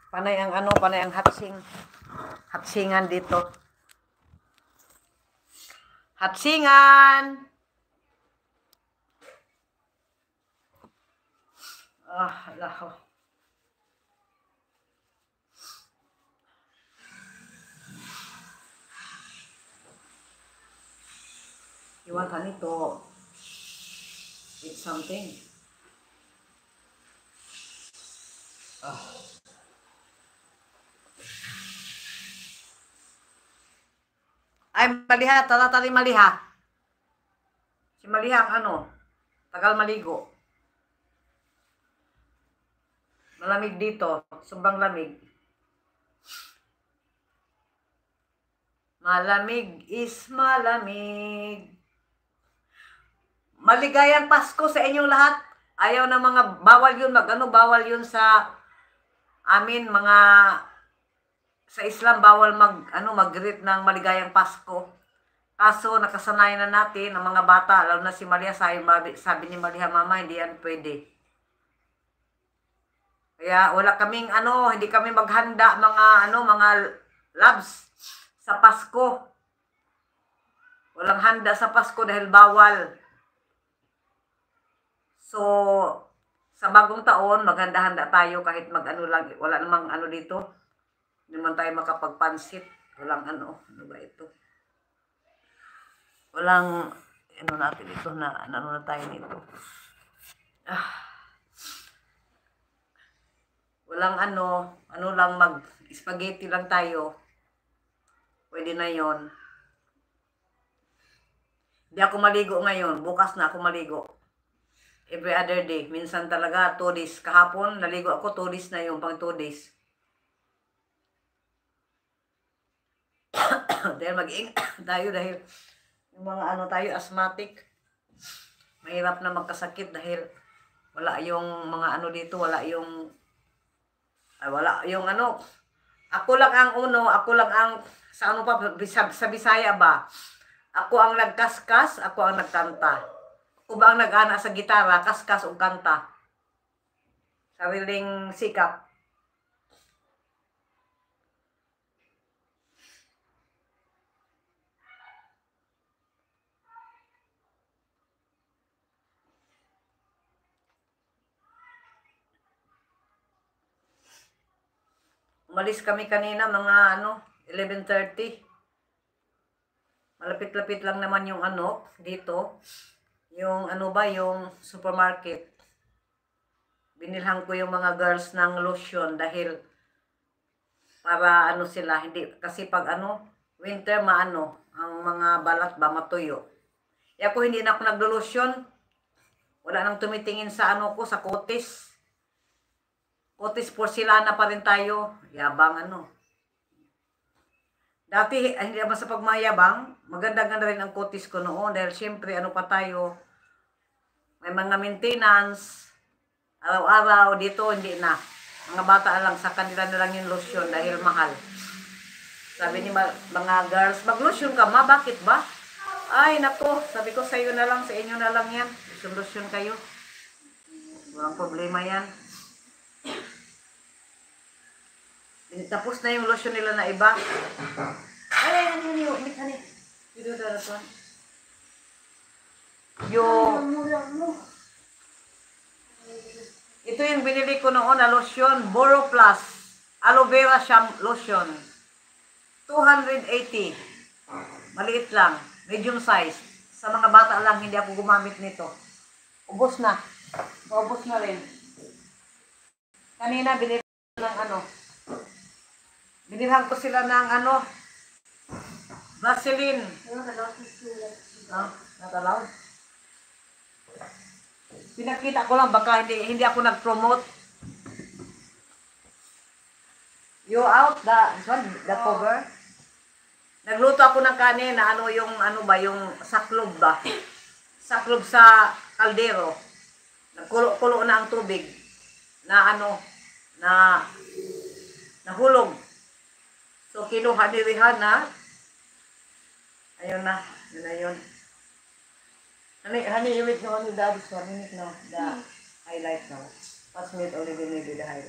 Panay ang ano, panay ang hatsingan dito. Hatsingan! Laho. You want honey to eat something? Ay, Maliha, talatali Maliha. Si Maliha ang ano, tagal maligo. Malamig dito, sobrang lamig. Malamig is malamig. Maligayang Pasko sa inyong lahat. Ayaw na mga, bawal yun, bawal yun sa amin, mga, sa Islam, bawal mag-greet ng maligayang Pasko. Kaso, nakasanayan na natin, ang mga bata, lalo na si Malia, sabi ni Malia, Mama, hindi yan pwede. Kaya, wala kaming, hindi kami maghanda, mga loves, sa Pasko. Walang handa sa Pasko dahil bawal. So, sa bagong taon, maghanda-handa tayo kahit lang, wala namang dito. Hindi naman tayo makapagpansit. Walang ano ba ito? Walang, natin ito na tayo nito. Walang lang mag-spaghetti lang tayo. Pwede na yon. Hindi ako maligo ngayon. Bukas na ako maligo. Every other day. Minsan talaga 2 days. Kahapon, naligo ako 2 days na yung pang 2 days. Dahil mag-ingat tayo dahil yung mga tayo asthmatic. Mahirap na magkasakit dahil wala yung mga dito, wala yung ako lang ang sa sa Bisaya ba? Ako ang nagkaskas, ako ang nagkanta. Ako ba ang nag-ana sa gitara, kaskas o kanta? Sariling sikap. Umalis kami kanina mga 11:30. Malapit-lapit lang naman yung dito. Yung yung supermarket. Binilhan ko yung mga girls ng lotion dahil para sila, hindi, kasi pag winter ang mga balat ba matuyo. E ako hindi na ako naglo-lotion. Wala nang tumitingin sa ko, sa kutis. Kutis porcelana pa rin tayo. Yabang Dati, hindi naman sa pagmayabang, maganda-ganda rin ang kutis ko noon. Dahil syempre, pa tayo, may mga maintenance, araw-araw, dito hindi na. Mga bata lang, sa kanila na lang yung lotion dahil mahal. Sabi ni mga girls, mag-lotion ka ma, bakit ba? Ay, nako, sabi ko sa iyo na lang, sa inyo na lang yan. Lotion kayo. Walang problema yan. Tapos na yung lotion nila na iba. Ay, honey. Dito na ito. Ito yung binili ko noon na lotion, Boro Plus, Aloe Vera Lotion. 280. Maliit lang, medium size. Sa mga bata lang, hindi ako gumamit nito. Ubos na. Ubos na rin. Kanina, binili ko ng binilhan ko sila ng Vaseline. Natalaw. Pinakita ko lang, baka hindi ako nag-promote. You out the cover? Nagluto ako ng kanin na yung saklob ba? Saklob sa kaldero. Nagkulo na ang tubig na nahulog. So, kinuha ni Rihanna. Ayun na. Yun na yun. Honey, you with no, the highlight now. Pass me it only when you do the highlight.